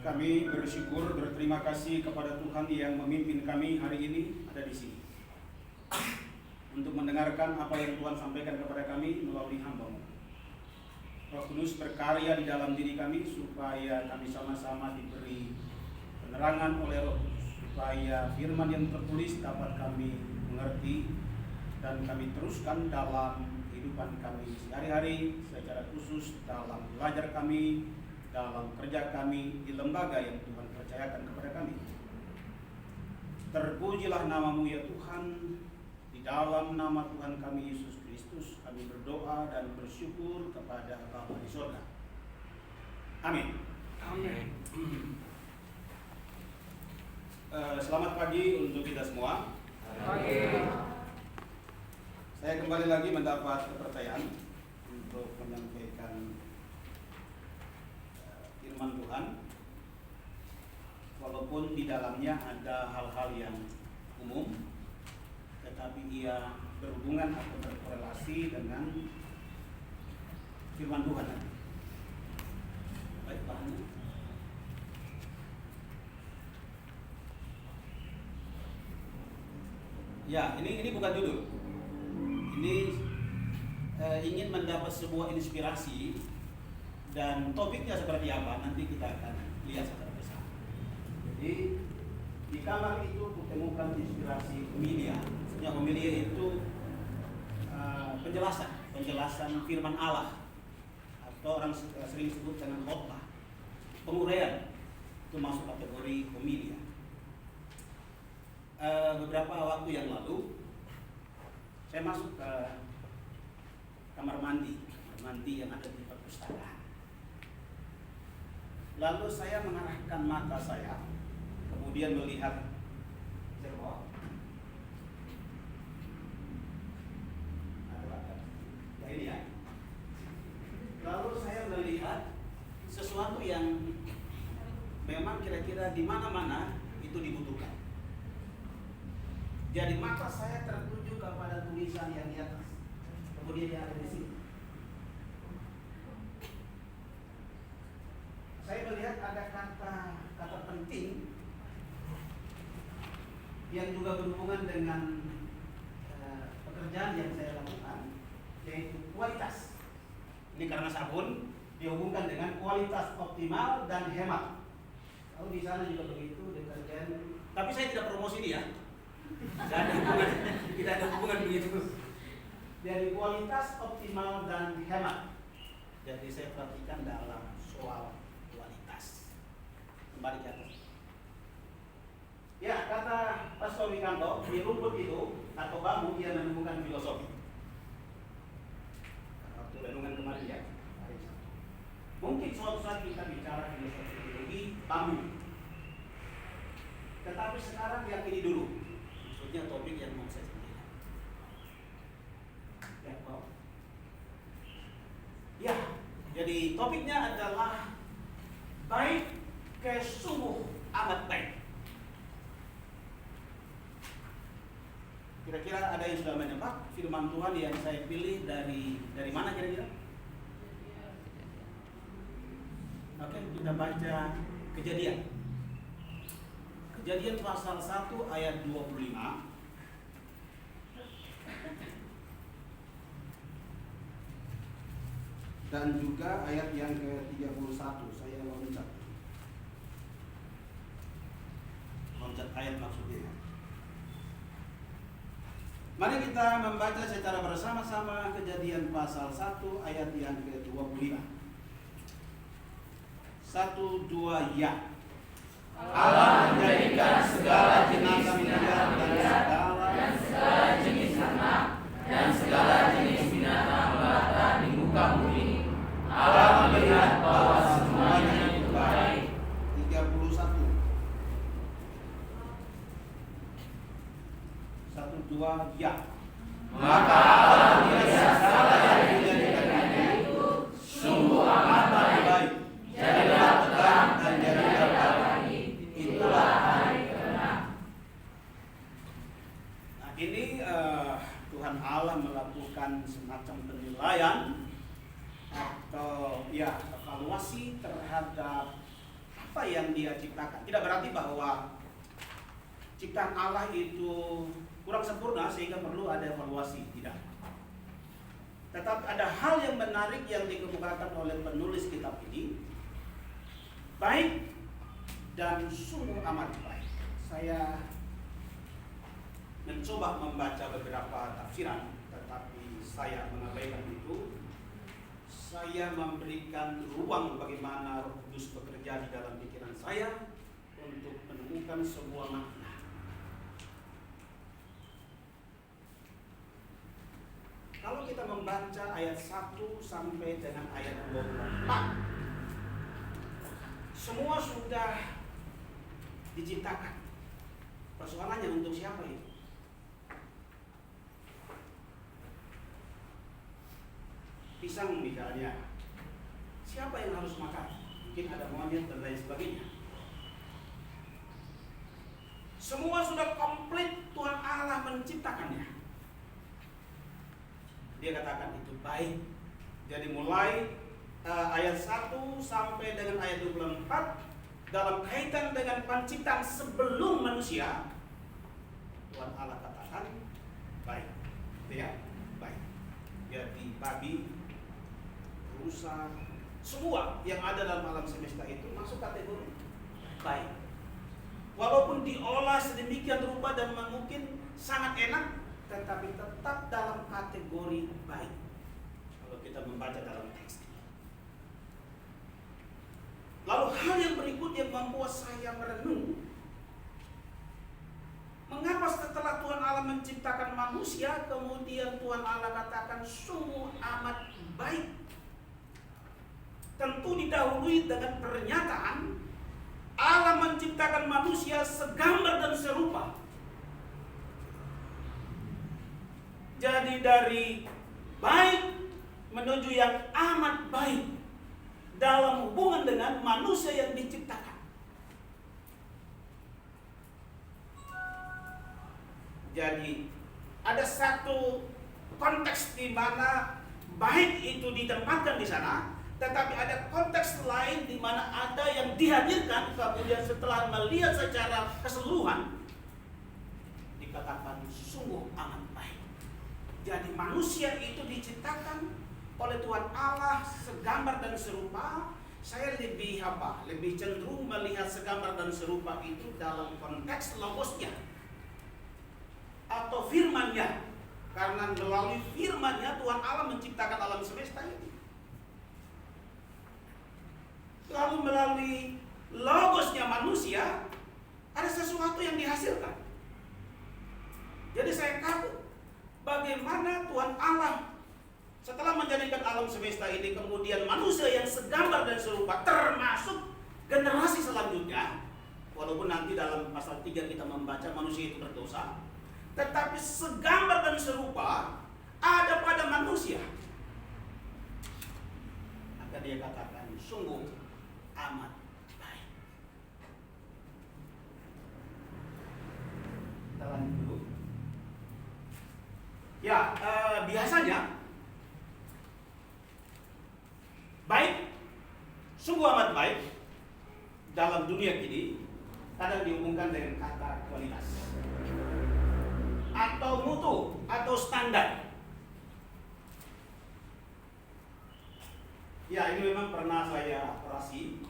Kami bersyukur, berterima kasih kepada Tuhan yang memimpin kami hari ini ada di sini untuk mendengarkan apa yang Tuhan sampaikan kepada kami melalui hamba-Mu. Roh Kudus berkarya di dalam diri kami supaya kami sama-sama diberi penerangan oleh Roh Kudus, supaya firman yang tertulis dapat kami mengerti dan kami teruskan dalam kehidupan kami sehari-hari, secara khusus dalam belajar kami, dalam kerja kami di lembaga yang Tuhan percayakan kepada kami. Terpujilah nama-Mu ya Tuhan. Di dalam nama Tuhan kami Yesus Kristus kami berdoa dan bersyukur kepada Bapa di surga. Amin. Amin. Selamat pagi untuk kita semua. Pagi. Saya kembali lagi mendapat kepercayaan untuk menyampaikan firman Tuhan, walaupun di dalamnya ada hal-hal yang umum, tetapi ia berhubungan atau berkorelasi dengan firman Tuhan. Baik, bahannya. Ya, ini bukan judul. Ini ingin mendapat sebuah inspirasi. Dan topiknya seperti apa nanti kita akan lihat secara bersama. Jadi di kamar itu kutemukan inspirasi homilia. Maksudnya homilia itu penjelasan firman Allah, atau orang sering sebut dengan khotbah, penguraian, itu masuk kategori homilia. Beberapa waktu yang lalu saya masuk ke kamar mandi yang ada di perpustakaan. Lalu saya mengarahkan mata saya, kemudian melihat cermin. Ya ini ya. Lalu saya melihat sesuatu yang memang kira-kira di mana-mana itu dibutuhkan. Jadi mata saya tertuju kepada tulisan yang di atas. Kemudian yang ada di sini. Saya melihat ada kata penting yang juga berhubungan dengan pekerjaan yang saya lakukan, yaitu kualitas. Ini karena sabun dihubungkan dengan kualitas optimal dan hemat. Kalau di sana juga begitu, deterjen. Tapi saya tidak promosi ini ya. Tidak ada hubungan begitu. Jadi kualitas optimal dan hemat. Jadi saya perhatikan dalam soal kembali ke atas. Ya, kata Pastor Wikanto, di rumput itu atau bambu dia menemukan filosofi. Waktu renungan kemarin ya. Mungkin suatu saat kita bicara filosofi ideologi bambu. Tetapi sekarang yang ini dulu. Maksudnya topik yang mau saya sampaikan. Ya, wow. Ya, jadi topiknya adalah baik ke sungguh amat baik. Kira-kira ada yang sudah menebak firman Tuhan yang saya pilih dari mana kira-kira? Oke, kita baca Kejadian. Kejadian pasal 1 ayat 25. Dan juga ayat yang ke-31. Saya loncat ayat maksudnya. Mari kita membaca secara bersama-sama Kejadian pasal 1 ayat yang ke-25. 1, 2, ya. Allah menjadikan segala jenis binatang dan segala jenis ternak dan segala jenis binatang melata di muka bumi. Allah melihat bahwa semuanya itu baik. 31. 1, 2, ya. Maka Allah melihat segala yang dijadikannya itu sungguh amat baik. Jadilah petang dan jadilah pagi. Itulah hari keenam. Nah, ini Tuhan Allah melakukan semacam penilaian atau ya evaluasi terhadap apa yang Dia ciptakan. Tidak berarti bahwa ciptaan Allah itu kurang sempurna sehingga perlu ada evaluasi, tidak. Tetapi ada hal yang menarik yang dikemukakan oleh penulis kitab ini, baik dan sungguh amat baik. Saya mencoba membaca beberapa tafsiran, tetapi saya mengabaikan itu. Saya memberikan ruang bagaimana Roh Kudus bekerja di dalam pikiran saya untuk menemukan sebuah makna. Kalau kita membaca ayat 1 sampai dengan ayat 24, semua sudah diciptakan. Persoalannya untuk siapa itu? Pisang misalnya, siapa yang harus makan? Mungkin ada monyet dan lain sebagainya. Semua sudah komplit, Tuhan Allah menciptakannya. Dia katakan itu baik. Jadi mulai ayat 1 sampai dengan ayat 24 dalam kaitan dengan penciptaan sebelum manusia, Tuhan Allah katakan baik. Ya, baik. Jadi babi, rusa, semua yang ada dalam alam semesta itu masuk kategori baik. Walaupun diolah sedemikian rupa dan mungkin sangat enak, tetapi tetap dalam kategori baik. Kalau kita membaca dalam teks ini. Lalu hal yang berikutnya membuat saya merenung. Mengapa setelah Tuhan Allah menciptakan manusia, kemudian Tuhan Allah katakan sungguh amat baik? Tentu didahului dengan pernyataan Allah menciptakan manusia segambar dan serupa. Jadi dari baik menuju yang amat baik dalam hubungan dengan manusia yang diciptakan. Jadi ada satu konteks di mana baik itu ditempatkan di sana, tetapi ada konteks lain di mana ada yang dihadirkan kemudian setelah melihat secara keseluruhan dikatakan sungguh amat baik. Jadi manusia itu diciptakan oleh Tuhan Allah segambar dan serupa. Saya lebih cenderung melihat segambar dan serupa itu dalam konteks logosnya atau firman-Nya. Karena melalui firman-Nya Tuhan Allah menciptakan alam semesta ini. Lalu melalui logosnya manusia ada sesuatu yang dihasilkan. Jadi saya kagum bagaimana Tuhan Allah setelah menjadikan alam semesta ini kemudian manusia yang segambar dan serupa termasuk generasi selanjutnya. Walaupun nanti dalam pasal 3 kita membaca manusia itu berdosa, tetapi segambar dan serupa ada pada manusia. Maka dia katakan sungguh amat baik. Kita lanjut dulu. Ya, biasanya baik, sungguh amat baik dalam dunia ini kadang dihubungkan dengan kata kualitas atau mutu atau standar. Ya, ini memang pernah saya orasi.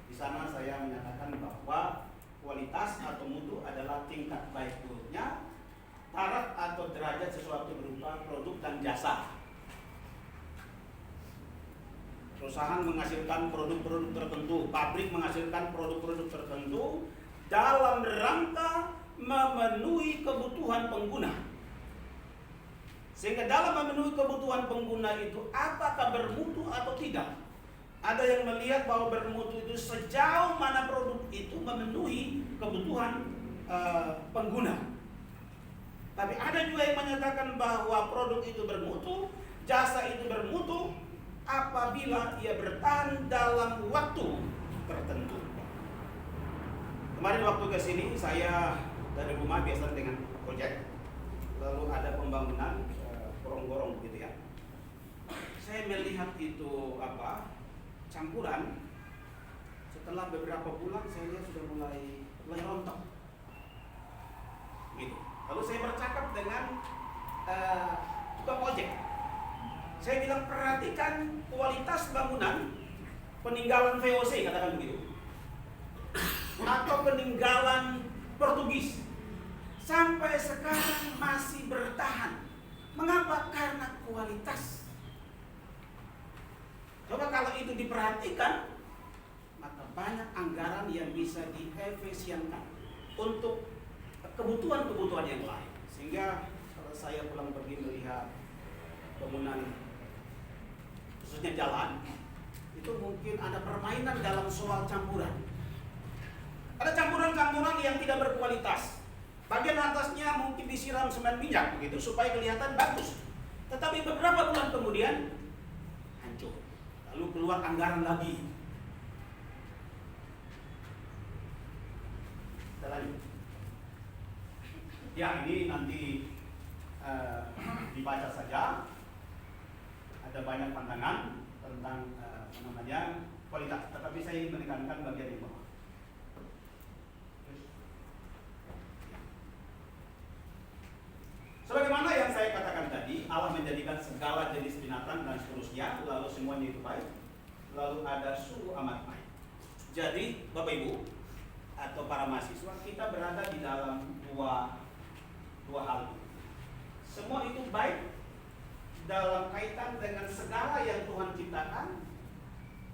Di sana saya menyatakan bahwa kualitas atau mutu adalah tingkat baik buruknya, taraf atau derajat sesuatu berupa produk dan jasa. Perusahaan menghasilkan produk-produk tertentu, pabrik menghasilkan produk-produk tertentu dalam rangka memenuhi kebutuhan pengguna. Sehingga dalam memenuhi kebutuhan pengguna itu apakah bermutu atau tidak? Ada yang melihat bahwa bermutu itu sejauh mana produk itu memenuhi kebutuhan pengguna. Tapi ada juga yang menyatakan bahwa produk itu bermutu, jasa itu bermutu apabila ia bertahan dalam waktu tertentu. Kemarin waktu ke sini saya dari rumah biasa dengan proyek, lalu ada pembangunan gorong-gorong begitu ya. Saya melihat itu campuran. Setelah setelah beberapa bulan saya lihat sudah mulai rontok. Gitu. Lalu saya bercakap dengan tukang ojek. Saya bilang, perhatikan kualitas bangunan peninggalan VOC, katakan begitu, atau peninggalan Portugis, sampai sekarang masih bertahan. Mengapa? Karena kualitas. Coba kalau itu diperhatikan, maka banyak anggaran yang bisa diefisienkan untuk kebutuhan-kebutuhan yang lain. Sehingga kalau saya pulang pergi melihat bangunan, khususnya jalan, itu mungkin ada permainan dalam soal campuran. Ada campuran-campuran yang tidak berkualitas. Bagian atasnya mungkin disiram semen minyak begitu supaya kelihatan bagus. Tetapi beberapa bulan kemudian hancur. Lalu keluar anggaran lagi. Kita lanjut. Ya, ini nanti dibaca saja. Ada banyak pandangan tentang kualitas. Tetapi saya ingin menekankan bagian yang bawah. Sebagaimana yang saya katakan tadi, Allah menjadikan segala jenis binatang dan seterusnya, lalu semuanya itu baik, lalu ada sungguh amat baik. Jadi, Bapak Ibu atau para mahasiswa, kita berada di dalam dua hal. Semua itu baik dalam kaitan dengan segala yang Tuhan ciptakan,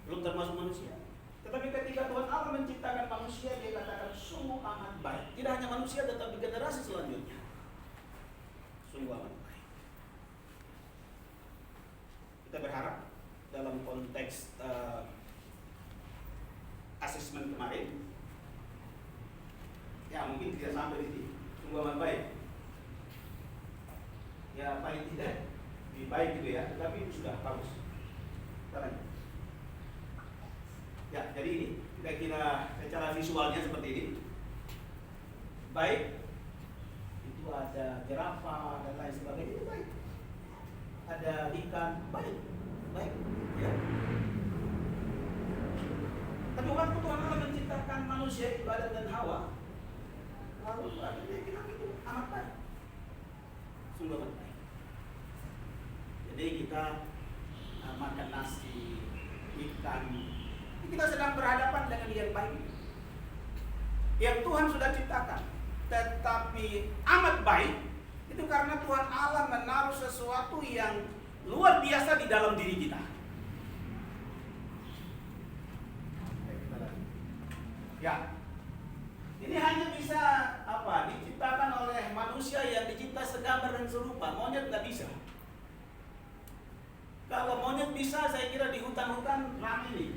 belum termasuk manusia. Tetapi ketika Tuhan Allah menciptakan manusia, Dia katakan sungguh amat baik. Tidak hanya manusia, tetapi generasi selanjutnya. Sungguh amat baik. Kita berharap dalam konteks asesmen kemarin, ya mungkin tidak sampai di sini. Sungguh amat baik. Ya paling tidak lebih baik gitu ya, tetapi sudah bagus. Kita lanjut. Ya, jadi ini kira-kira secara visualnya seperti ini. Baik. Itu ada jerapah dan lain sebagainya, itu baik. Ada ikan, baik, ya. Tapi waktu Tuhan Allah menciptakan manusia itu Adam dan Hawa, lalu Dia bilang itu amat baik, sungguh amat baik. Jadi kita makan nasi, ikan, kita sedang berhadapan dengan yang baik, yang Tuhan sudah ciptakan. Tetapi amat baik itu karena Tuhan Allah menaruh sesuatu yang luar biasa di dalam diri kita. Ya, ini hanya bisa diciptakan oleh manusia yang dicipta segambar dan serupa. Monyet nggak bisa. Kalau monyet bisa, saya kira di hutan-hutan ramai nih.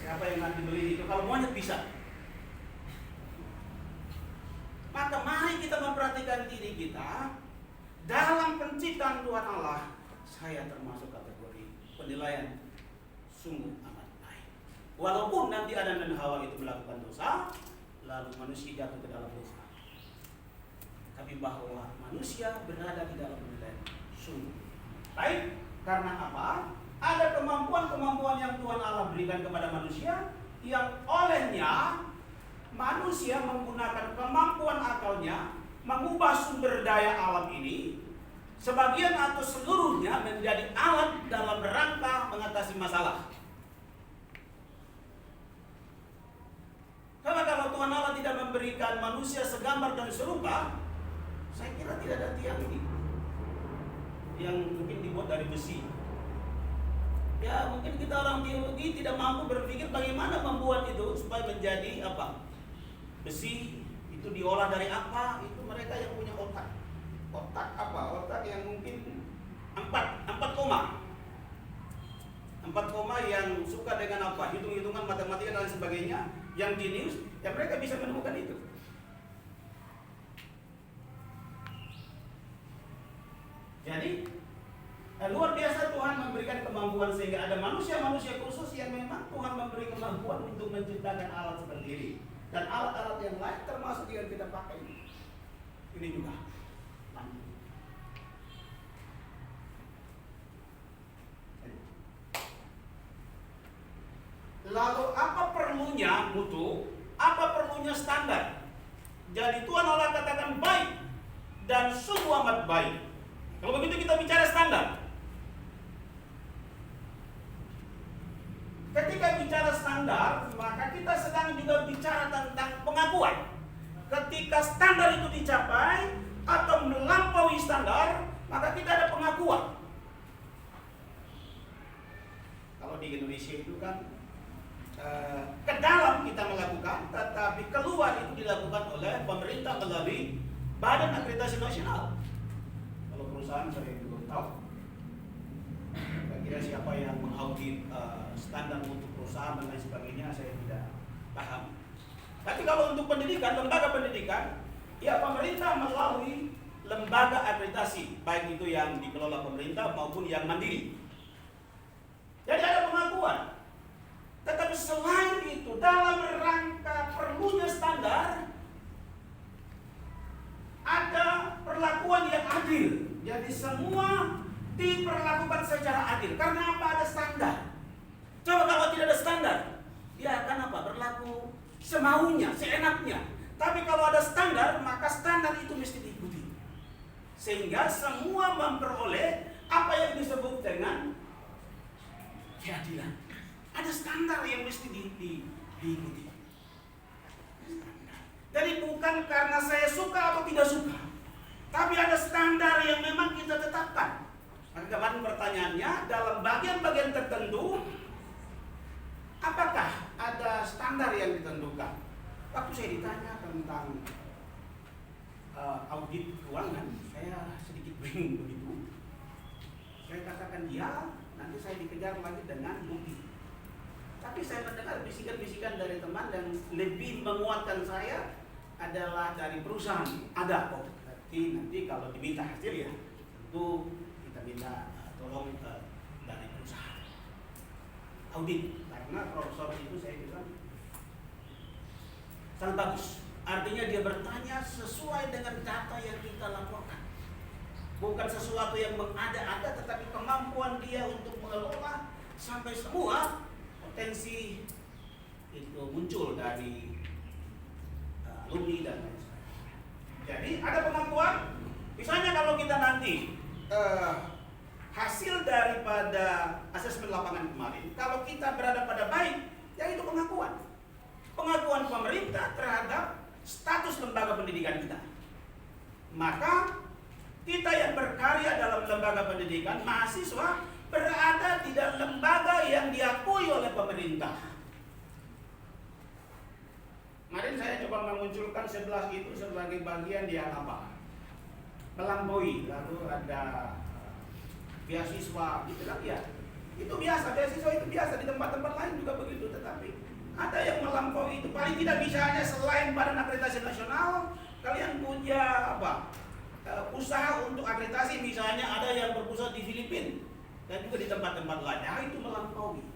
Siapa yang nanti beli itu? Kalau monyet bisa. Maka mari kita memperhatikan diri kita dalam penciptaan Tuhan Allah. Saya termasuk kategori penilaian sungguh amat baik. Walaupun nanti Adam dan Hawa itu melakukan dosa, lalu manusia jatuh ke dalam dosa, tapi bahwa manusia berada di dalam penilaian sungguh baik. Karena apa? Ada kemampuan-kemampuan yang Tuhan Allah berikan kepada manusia, yang olehnya manusia menggunakan kemampuan akalnya mengubah sumber daya alam ini, sebagian atau seluruhnya, menjadi alat dalam rangka mengatasi masalah. Karena kalau Tuhan Allah tidak memberikan manusia segambar dan serupa, saya kira tidak ada tiang ini yang mungkin dibuat dari besi. Ya mungkin kita orang teologi tidak mampu berpikir bagaimana membuat itu supaya menjadi besi itu diolah dari apa? Itu mereka yang punya otak. Otak yang mungkin 4 koma yang suka dengan hitung-hitungan matematika dan sebagainya, yang jenius, ya mereka bisa menemukan itu. Jadi luar biasa Tuhan memberikan kemampuan sehingga ada manusia-manusia khusus yang memang Tuhan memberi kemampuan untuk menciptakan alat seperti ini. Dan alat-alat yang lain termasuk yang kita pakai ini juga. Lalu mutu, apa perlunya standar? Jadi Tuhan Allah katakan baik dan sungguh amat baik. Kalau begitu kita bicara standar. Ketika bicara standar, maka kita sedang juga bicara tentang pengakuan. Ketika standar itu dicapai atau melampaui standar, maka kita ada pengakuan. Kalau di Indonesia itu kan ke dalam kita melakukan, tetapi keluar itu dilakukan oleh pemerintah melalui Badan Akreditasi Nasional. Kalau perusahaan saya belum tahu. Kira siapa yang mengaudit standar untuk perusahaan dan lain sebagainya, saya tidak paham. Tapi kalau untuk pendidikan, lembaga pendidikan, ya pemerintah melalui lembaga akreditasi, baik itu yang dikelola pemerintah maupun yang mandiri. Jadi ada pengakuan. Tetapi selain itu, dalam rangka perlunya standar, ada perlakuan yang adil. Jadi semua diperlakukan secara adil. Karena apa? Ada standar. Coba kalau tidak ada standar, dia akan apa? Berlaku semaunya, seenaknya. Tapi kalau ada standar, maka standar itu mesti diikuti. Sehingga semua memperoleh apa yang disebut dengan keadilan. Ada standar yang mesti diikuti. Jadi bukan karena saya suka atau tidak suka, tapi ada standar yang memang kita tetapkan. Maka kemarin pertanyaannya, dalam bagian-bagian tertentu, apakah ada standar yang ditentukan? Waktu saya ditanya tentang audit keuangan, saya sedikit bingung begitu. Saya katakan ya, nanti saya dikejar lagi dengan bukti. Tapi saya mendengar bisikan-bisikan dari teman dan lebih menguatkan saya adalah dari perusahaan. Ada kok, nanti kalau diminta hasil ya, tentu kita minta tolong dari perusahaan audit. Karena profesor itu saya bilang sangat bagus. Artinya dia bertanya sesuai dengan data yang kita laporkan. Bukan sesuatu yang mengada-ada, tetapi kemampuan dia untuk mengelola sampai semua potensi itu muncul dari alumni dan lain sebagainya. Jadi ada pengakuan. Misalnya kalau kita nanti hasil daripada asesmen lapangan kemarin, kalau kita berada pada baik, ya itu pengakuan. Pengakuan pemerintah terhadap status lembaga pendidikan kita. Maka kita yang berkarya dalam lembaga pendidikan, mahasiswa berada di dalam lembaga yang diakui oleh pemerintah. Kemarin saya coba memunculkan 11 itu sebagai bagian yang apa? Melampaui, lalu ada beasiswa gitu kan ya. Itu biasa, beasiswa itu biasa di tempat-tempat lain juga begitu, tetapi ada yang melampaui itu. Paling tidak misalnya selain Badan Akreditasi Nasional, kalian punya apa? Usaha untuk akreditasi, misalnya ada yang berpusat di Filipina dan juga di tempat-tempat lain, itu melampaui.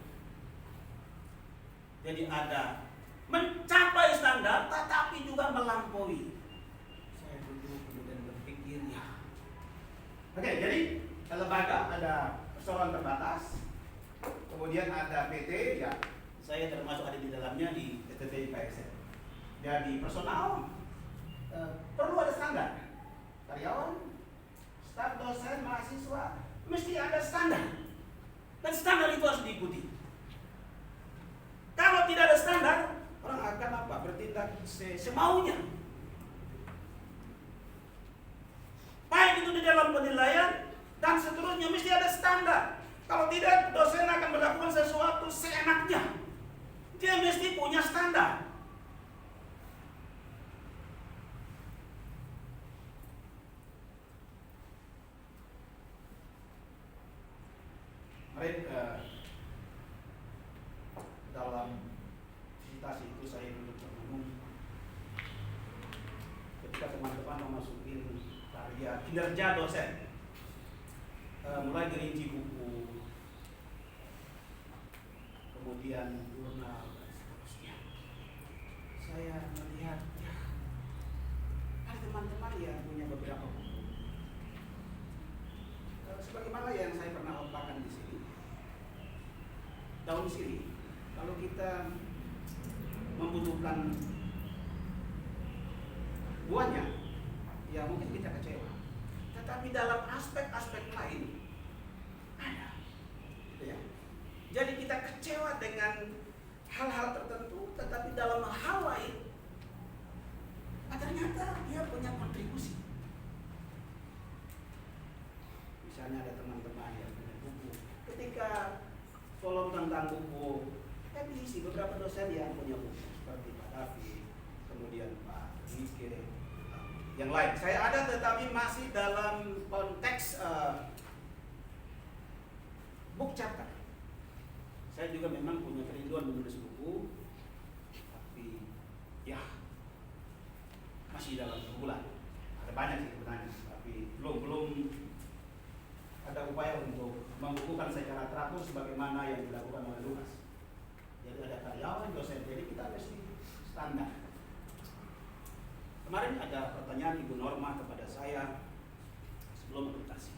Jadi ada mencapai standar tetapi juga melampaui. Saya dulu kemudian berpikir ya. Oke, jadi lembaga ada persoalan terbatas, kemudian ada PT, ya saya termasuk ada di dalamnya di PTT IKSN. Jadi personal perlu ada standar. Karyawan, staf, dosen, mahasiswa mesti ada standar. Dan standar itu harus diikuti. Kalau tidak ada standar, orang akan apa? Bertindak semaunya. Baik itu di dalam penilaian dan seterusnya mesti ada standar. Kalau tidak, dosen akan melakukan sesuatu seenaknya. Dia mesti punya standar. Kemarin dalam visitasi itu saya duduk berumum ketika teman-teman memasuki karya kinerja dosen, mulai dirinci buku, kemudian jurnal dan seterusnya. Saya melihat ya, ada teman-teman yang punya beberapa buku. Sebagaimana yang saya pernah opakkan di sini, daun sirih. Kalau kita membutuhkan buahnya, ya mungkin kita kecewa. Tetapi dalam aspek-aspek lain ada, gitu ya. Jadi kita kecewa dengan hal-hal tertentu, tetapi dalam hal lain ternyata dia punya kontribusi. Misalnya ada teman-teman yang punya buku, ketika kolom tentang buku, diisi beberapa dosen yang punya buku seperti Pak David, kemudian Pak Mike, yang lain. Saya ada tetapi masih dalam konteks book chapter. Saya juga memang punya kerinduan menulis buku, tapi ya masih dalam bulan. Ada banyak sih sebenarnya, tapi belum ada upaya untuk membukukan secara teratur sebagaimana yang dilakukan oleh Lukas. Jadi ada karyawan, dosen, jadi kita mesti standar. Kemarin ada pertanyaan Ibu Norma kepada saya sebelum adaptasi.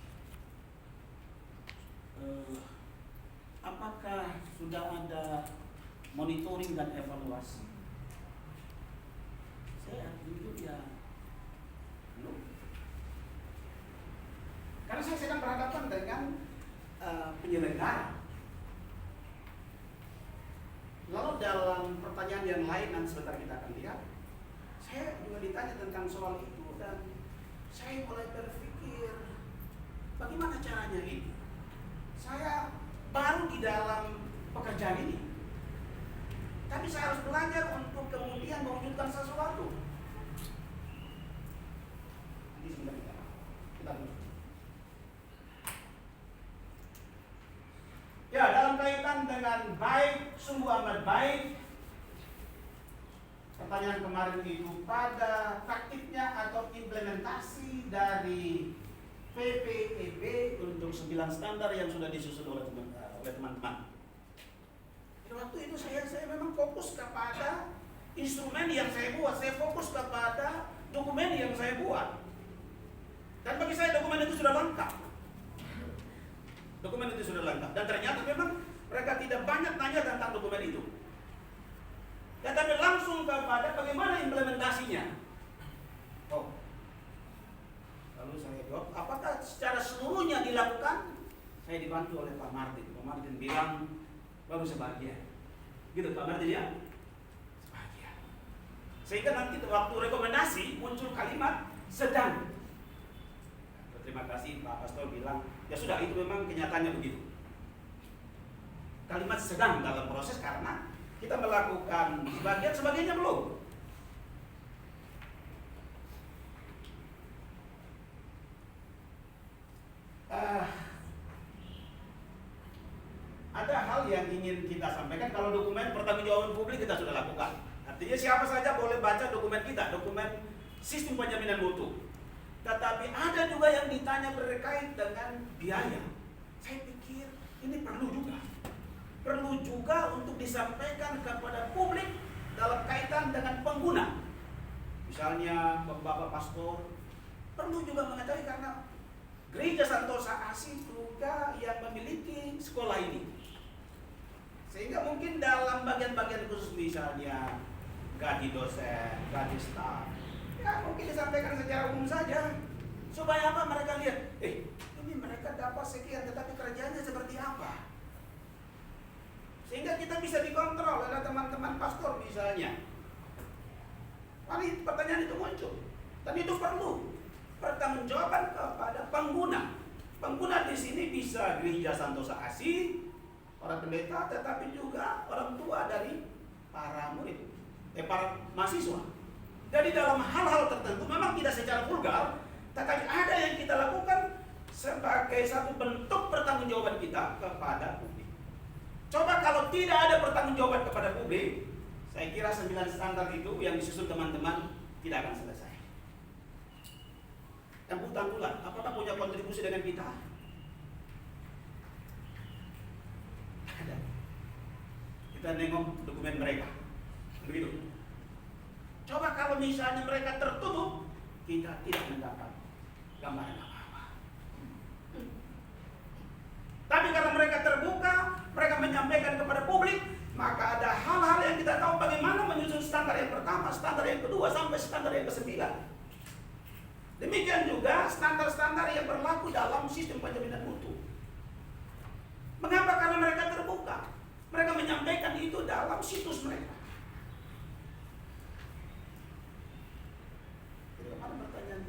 Apakah sudah ada monitoring dan evaluasi? Saya jujur ya belum. Karena saya sedang berhadapan dengan penyelenggara. Lalu dalam pertanyaan yang lain nanti sebentar kita akan lihat, saya juga ditanya tentang soal itu dan saya mulai berpikir bagaimana caranya ini. Saya baru di dalam pekerjaan ini, tapi saya harus belajar untuk kemudian mewujudkan sesuatu. Ini sebentar kita dulu. Ya, dalam kaitan dengan baik, sungguh amat baik. Pertanyaan kemarin itu pada praktiknya atau implementasi dari PPEB untuk 9 standar yang sudah disusun oleh teman-teman. Waktu itu saya memang fokus kepada instrumen yang saya buat, saya fokus kepada dokumen yang saya buat. Dan bagi saya dokumen itu sudah lengkap. Dokumen itu sudah lengkap. Dan ternyata memang mereka tidak banyak tanya tentang dokumen itu. Tetapi langsung kepada bagaimana implementasinya. Oh. Lalu saya jawab, apakah secara seluruhnya dilakukan? Saya dibantu oleh Pak Martin. Pak Martin bilang baru sebagian. Gitu Pak Martin ya? Sebagian. Sehingga nanti waktu rekomendasi muncul kalimat sedang. Terima kasih Pak Pastor bilang, ya sudah itu memang kenyataannya begitu. Kalimat sedang dalam proses karena kita melakukan sebagiannya belum. Ada hal yang ingin kita sampaikan. Kalau dokumen pertanggungjawaban publik kita sudah lakukan. Artinya siapa saja boleh baca dokumen kita, dokumen sistem penjaminan mutu. Tetapi ada juga yang ditanya berkait dengan biaya. Saya pikir ini perlu juga untuk disampaikan kepada publik dalam kaitan dengan pengguna. Misalnya Bapak Pastor perlu juga mengetahui karena Gereja Santosa Asih juga yang memiliki sekolah ini. Sehingga mungkin dalam bagian-bagian khusus misalnya gaji dosen, gaji staf, ya mungkin disampaikan secara umum saja. Supaya apa mereka lihat, ini mereka dapat sekian tetapi kerjanya seperti apa. Sehingga kita bisa dikontrol oleh teman-teman pastor misalnya. Paling pertanyaan itu muncul. Dan itu perlu pertanggungjawaban kepada pengguna. Pengguna di sini bisa Gereja Santosa Asih, para pendeta, tetapi juga orang tua dari para murid, para mahasiswa. Jadi dalam hal-hal tertentu memang tidak secara vulgar, tetapi ada yang kita lakukan sebagai satu bentuk pertanggungjawaban kita kepada publik. Coba kalau tidak ada pertanggungjawaban kepada publik, saya kira 9 standar itu yang disusun teman-teman tidak akan selesai. Dan bulan, apakah punya kontribusi dengan kita? Ada. Kita nengok dokumen mereka, begitu. Coba kalau misalnya mereka tertutup, kita tidak mendapat gambaran apa-apa. Tapi karena mereka terbuka, mereka menyampaikan kepada publik, maka ada hal-hal yang kita tahu bagaimana menyusun standar yang pertama, standar yang kedua, sampai standar yang ke-9. Demikian juga standar-standar yang berlaku dalam sistem penjaminan mutu. Mengapa? Karena mereka terbuka. Mereka menyampaikan itu dalam situs mereka. Jadi kemarin pertanyaan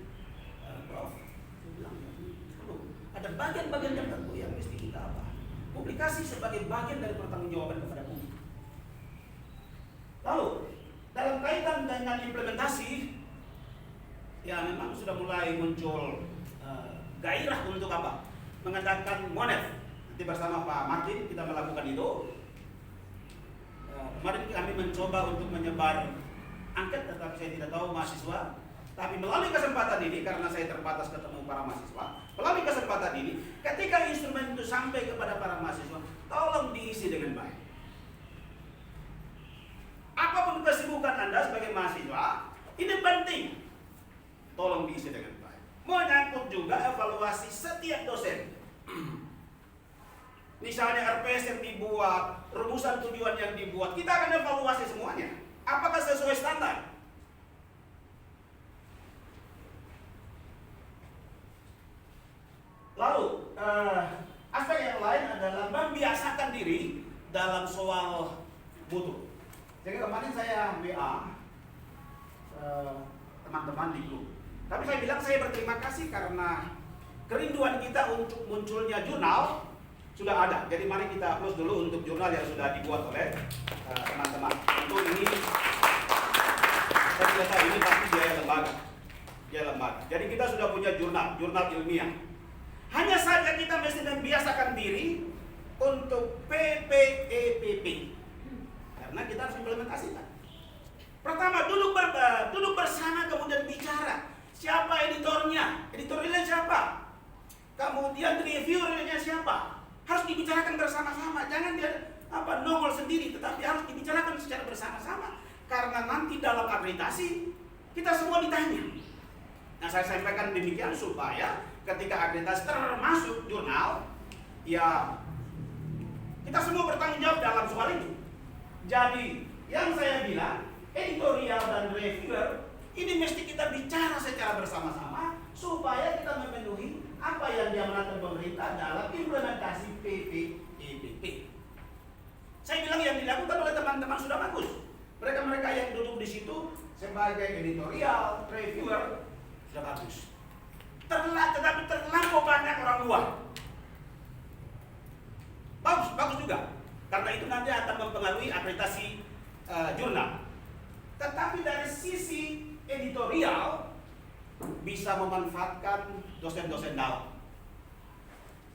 Prof, saya bilang ada bagian-bagian tertentu yang mesti kita apa? Publikasi sebagai bagian dari pertanggungjawaban kepada publik. Lalu dalam kaitan dengan implementasi, ya memang sudah mulai muncul gairah untuk apa? Mengadakan monef. Nanti bersama Pak Martin kita melakukan itu. Kemarin kami mencoba untuk menyebar angket, tetapi saya tidak tahu mahasiswa. Tapi melalui kesempatan ini, karena saya terbatas ketemu para mahasiswa, melalui kesempatan ini, ketika instrumen itu sampai kepada para mahasiswa, tolong diisi dengan baik. Apapun kesibukan Anda sebagai mahasiswa, ini penting. Tolong diisi dengan baik. Menyangkut juga evaluasi setiap dosen. Misalnya RPS yang dibuat, rumusan tujuan yang dibuat, kita akan evaluasi semuanya. Apakah sesuai standar? Lalu, aspek yang lain adalah membiasakan diri dalam soal mutu. Jadi kemarin saya WA teman-teman di grup. Tapi saya bilang saya berterima kasih karena kerinduan kita untuk munculnya jurnal sudah ada. Jadi mari kita close dulu untuk jurnal yang sudah dibuat oleh teman-teman. Untuk ini, saya tidak tahu ini pasti biaya lembaga. Jadi kita sudah punya jurnal ilmiah. Hanya saja kita mesti membiasakan diri untuk PPEPP. Karena kita harus implementasikan. Pertama, duduk bersama kemudian bicara. Siapa editornya? Editorialnya siapa? Kemudian reviewernya siapa? Harus dibicarakan bersama-sama. Jangan dia nongol sendiri, tetapi harus dibicarakan secara bersama-sama. Karena nanti dalam akreditasi kita semua ditanya. Nah, saya sampaikan demikian supaya ketika akreditasi termasuk jurnal, ya kita semua bertanggung jawab dalam soal itu. Jadi yang saya bilang, editorial dan reviewer ini mesti kita bicara secara bersama-sama supaya kita memenuhi apa yang diamanatkan pemerintah dalam implementasi PPEPP. Saya bilang yang dilakukan oleh teman-teman sudah bagus. Mereka-mereka yang duduk di situ sebagai editorial, reviewer sudah bagus. Tetapi terlampau banyak orang luar. Bagus juga. Karena itu nanti akan mempengaruhi akreditasi jurnal. Tetapi dari sisi editorial bisa memanfaatkan dosen-dosen dalam.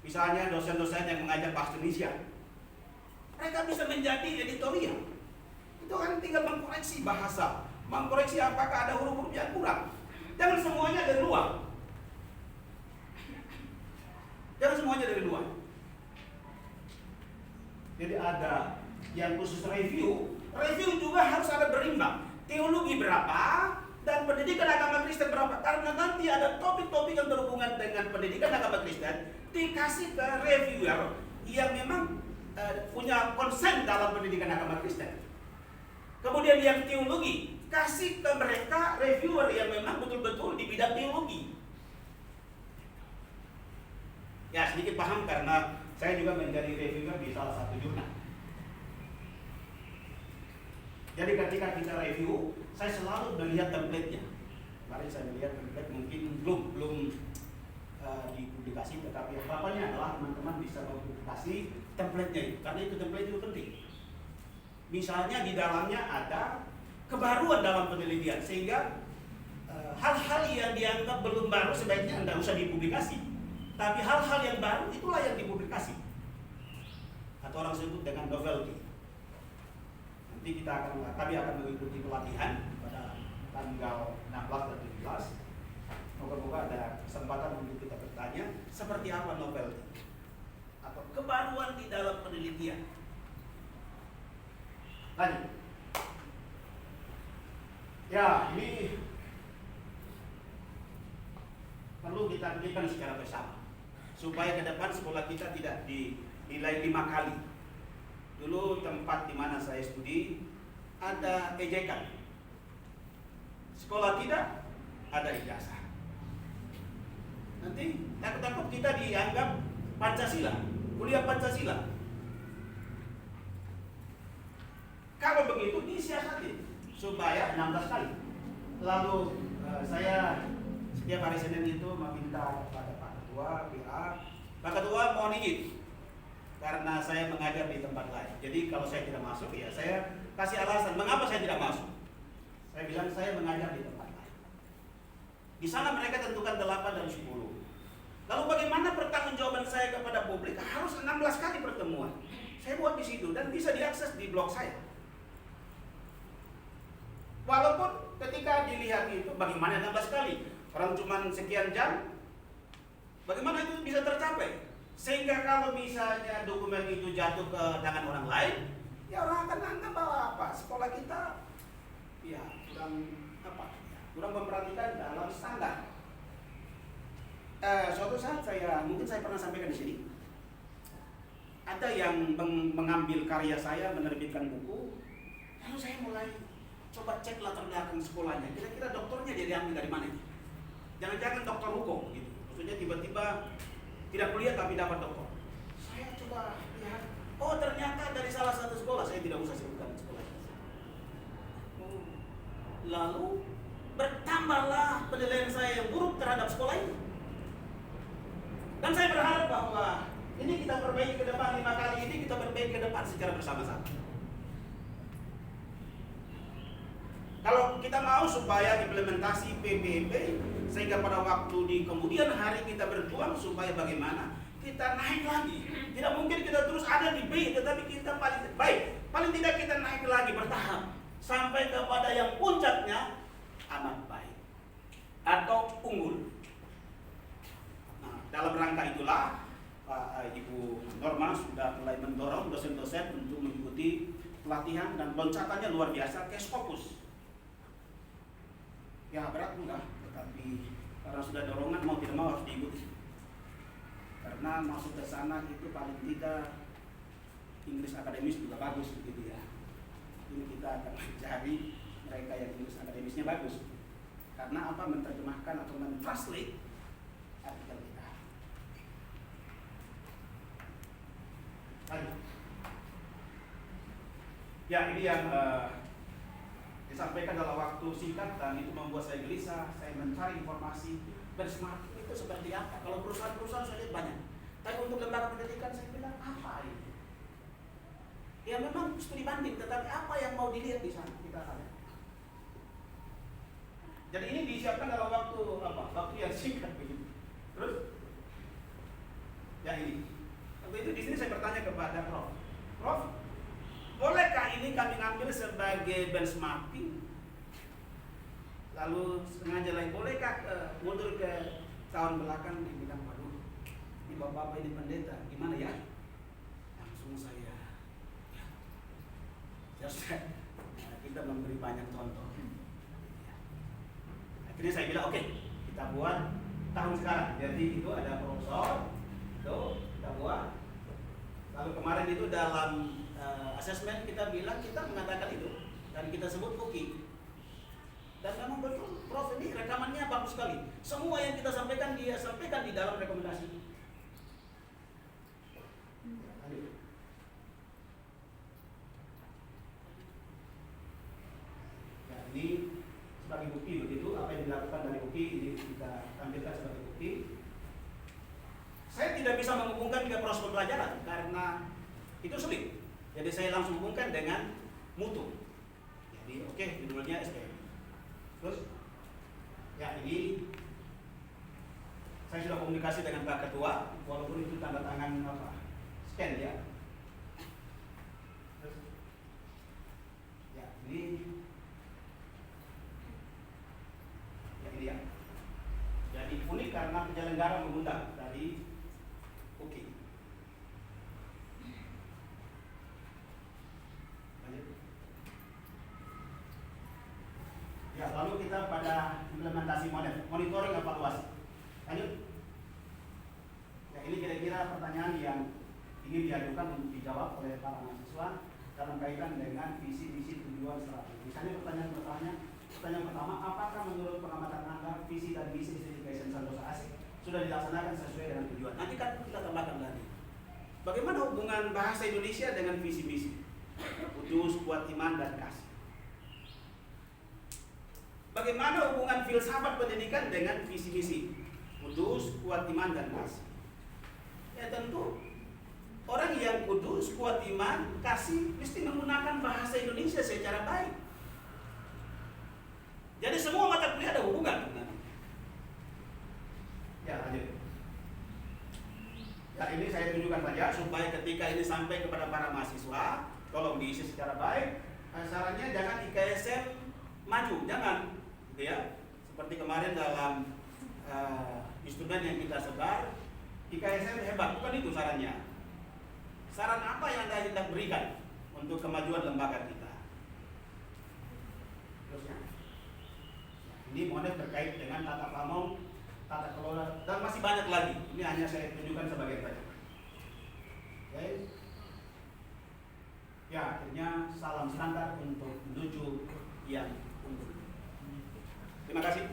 Misalnya dosen-dosen yang mengajar bahasa Indonesia. Mereka bisa menjadi editorial. Itu kan tinggal mengkoreksi bahasa, mengkoreksi apakah ada huruf-huruf yang kurang. Jangan semuanya dari luar. Jadi ada yang khusus review juga harus ada berimbang. Teologi berapa dan pendidikan agama Kristen berapa? Karena nanti ada topik-topik yang berhubungan dengan pendidikan agama Kristen dikasih ke reviewer yang memang punya konsen dalam pendidikan agama Kristen. Kemudian yang teologi kasih ke mereka reviewer yang memang betul-betul di bidang teologi. Ya sedikit paham karena saya juga menjadi reviewer di salah satu jurnal. Jadi ketika kita review, saya selalu melihat template-nya. Kemarin saya melihat template mungkin belum dipublikasi, tetapi harapannya adalah teman-teman bisa mempublikasi template-nya itu, karena itu template itu penting. Misalnya di dalamnya ada kebaruan dalam penelitian, sehingga hal-hal yang dianggap belum baru sebaiknya tidak usah dipublikasi. Tapi hal-hal yang baru itulah yang dipublikasi. Atau orang sebut dengan novelty. Nanti kami akan mengikuti pelatihan pada tanggal 16 dan 17. Moga-moga ada kesempatan untuk kita bertanya seperti apa novelty atau kebaruan di dalam penelitian. Lanjut. Ya, ini perlu kita berikan secara bersama supaya ke depan sekolah kita tidak dinilai 5 kali. Dulu tempat di mana saya studi ada ejekan. sekolah tidak ada ijazah. Nanti takut-takut kita dianggap Pancasila, kuliah Pancasila. Kalau begitu disiasati supaya 16 kali. Lalu saya setiap hari Senin itu meminta kepada Pak Ketua PA, Pak Ketua mohon izin karena saya mengajar di tempat lain. Jadi kalau saya tidak masuk, ya saya kasih alasan mengapa saya tidak masuk. Saya bilang saya mengajar di tempat lain. Di sana mereka tentukan 8 dan 10. Lalu bagaimana pertanggungjawaban saya kepada publik? Harus 16 kali pertemuan. Saya buat di situ dan bisa diakses di blog saya. Walaupun ketika dilihat itu bagaimana 16 kali? Orang cuma sekian jam. Bagaimana itu bisa tercapai? Sehingga kalau misalnya dokumen itu jatuh ke tangan orang lain, ya orang akan anggap bahwa apa? Sekolah kita ya kurang memperhatikan dalam standar. Suatu saat mungkin saya pernah sampaikan di sini, ada yang mengambil karya saya, menerbitkan buku, lalu saya mulai coba cek latar belakang sekolahnya. Kira-kira doktornya dia diambil dari mana? Jangan-jangan dokter hukum gitu. Maksudnya tiba-tiba tidak kuliah tapi dapat doktor. Saya coba lihat, oh ternyata dari salah satu sekolah, saya tidak usah sebutkan sekolahnya. Lalu bertambahlah penilaian saya yang buruk terhadap sekolah ini. Dan saya berharap bahwa ini kita perbaiki ke depan, 5 kali ini kita perbaiki ke depan secara bersama-sama. Kalau kita mau supaya implementasi PPP sehingga pada waktu di kemudian hari kita berjuang supaya bagaimana kita naik lagi. Tidak mungkin kita terus ada di B, tetapi kita paling baik. Paling tidak kita naik lagi bertahap sampai kepada yang puncaknya amat baik atau unggul. Nah, dalam rangka itulah Ibu Norma sudah mulai mendorong dosen-dosen untuk mengikuti pelatihan dan loncatannya luar biasa ke Scopus. Ya berat enggak, tetapi karena sudah dorongan mau tidak mau harus diikuti. Karena masuk ke sana itu paling tidak Inggris akademis juga bagus begitu ya. Ini kita akan mencari mereka yang Inggris akademisnya bagus. Karena apa? Menerjemahkan atau mentranslate artikel kita. Lanjut. Ya ini yang disampaikan dalam waktu singkat dan itu membuat saya gelisah. Saya mencari informasi benchmarking itu seperti apa. Kalau perusahaan-perusahaan saya lihat banyak, tapi untuk lembaga pendidikan saya bilang apa ini? Ya memang studi banding, tetapi apa yang mau dilihat di sana kita ada. Jadi ini disiapkan dalam waktu waktu yang singkat begitu. Terus, ya ini. Waktu itu di sini saya bertanya kepada Prof, bolehkah ini kami ambil sebagai benchmarking? Lalu sengaja lagi, bolehkah mundur ke tahun belakang di bidang waduh, ini bapak-bapak ini pendeta, gimana ya? Langsung saya, kita memberi banyak contoh. Akhirnya saya bilang oke, kita buat tahun sekarang. Jadi itu ada profesor, itu kita buat. Lalu kemarin itu dalam asesmen kita bilang kita mengatakan itu dan kita sebut cookie. Dan memang betul, Prof ini rekamannya bagus sekali. Semua yang kita sampaikan dia sampaikan di dalam rekomendasi. Ya, ini sebagai bukti begitu, apa yang dilakukan dari bukti ini kita tampilkan sebagai bukti. Saya tidak bisa menghubungkan ke proses pembelajaran karena itu sulit. Jadi saya langsung hubungkan dengan mutu. Jadi oke, judulnya SPM. Terus, ya ini saya sudah komunikasi dengan Pak Ketua, walaupun itu tanda tangan scan ya. Terus, ya ini ya. Jadi unik karena penyelenggara mengundang dari UKI. Ya, lalu kita pada implementasi model, monitoring evaluasi. Lanjut. Ya, ini kira-kira pertanyaan yang ingin diajukan untuk dijawab oleh para mahasiswa dalam kaitan dengan visi-visi tujuan strategi. Misalnya pertanyaan pertanyaan, Pertanyaan pertama, apakah menurut pengamatan Anda visi dan misi Institut IKSN Santosa Asih sudah dilaksanakan sesuai dengan tujuan? Nanti kan kita tambahkan lagi. Bagaimana hubungan bahasa Indonesia dengan visi misi? Kudus, kuat iman dan kasih. Bagaimana hubungan filsafat pendidikan dengan visi misi? Kudus, kuat iman dan kasih. Ya tentu orang yang kudus, kuat iman, kasih mesti menggunakan bahasa Indonesia secara baik. Jadi semua mata kuliah ada hubungan. Ya, lanjut. Ya, ini saya tunjukkan saja supaya ketika ini sampai kepada para mahasiswa, tolong diisi secara baik. Sarannya jangan IKSN maju, jangan, gitu ya. Seperti kemarin dalam instrumen yang kita sebar, IKSN hebat, bukan itu sarannya. Saran apa yang Anda hendak berikan untuk kemajuan lembaga kita? Terusnya. Ini model terkait dengan tata pamong, tata kelola, dan masih banyak lagi. Ini hanya saya tunjukkan sebagai saja. Oke. Ya, akhirnya salam standar untuk menuju yang unggul. Terima kasih.